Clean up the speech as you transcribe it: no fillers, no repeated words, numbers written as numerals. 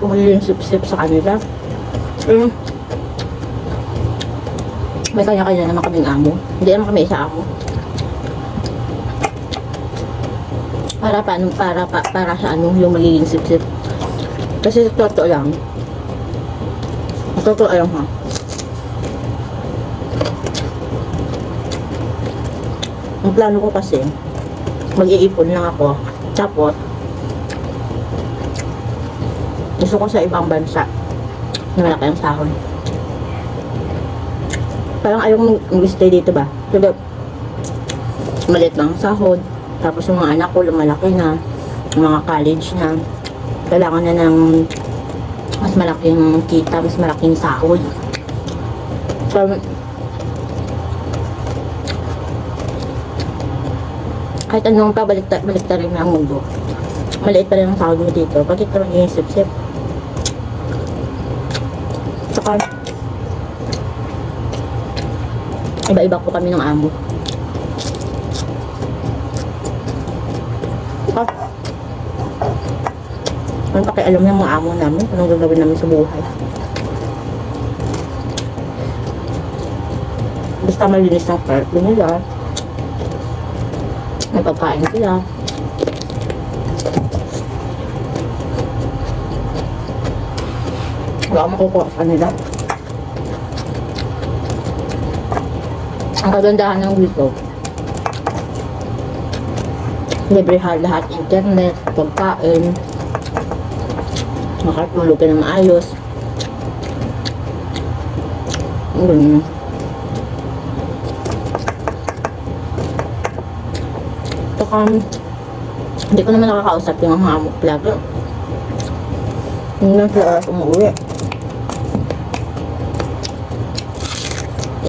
ako magiging sip-sip sa kanila. May kanya-kanya naman kaming amo. Hindi naman kami isa amo. Para sa ano yung magiging sip-sip. Kasi sa totoo lang. Totoo lang ha. Ang plano ko kasi, mag-iipon lang ako. Tapos, gusto ko sa ibang bansa na malaki ang sahod. Parang ayaw mag-stay dito ba? Pero, maliit lang ang sahod. Tapos yung mga anak ko, lumalaki na. Yung mga college na. Kailangan na ng mas malaking kita, mas malaking sahod. So, kahit anong balik rin na ang mundo, maliit pa rin ang sahod mo dito. Bakit ka magiging sip-sip? Saka, iba-iba po kami ng amo. Ano pakialam ng mga amo namin? Anong gagawin namin sa buhay? Basta malinis ng kwarto nila. May pagkain sila. Wala akong makukuha sa kanila. Ang kagandahan ng dito, libre lahat, internet, pagkain, makatulog ka na maayos. Saka, hindi ko naman nakakausap yung mga amo lagi. Hindi lang sila umuwi.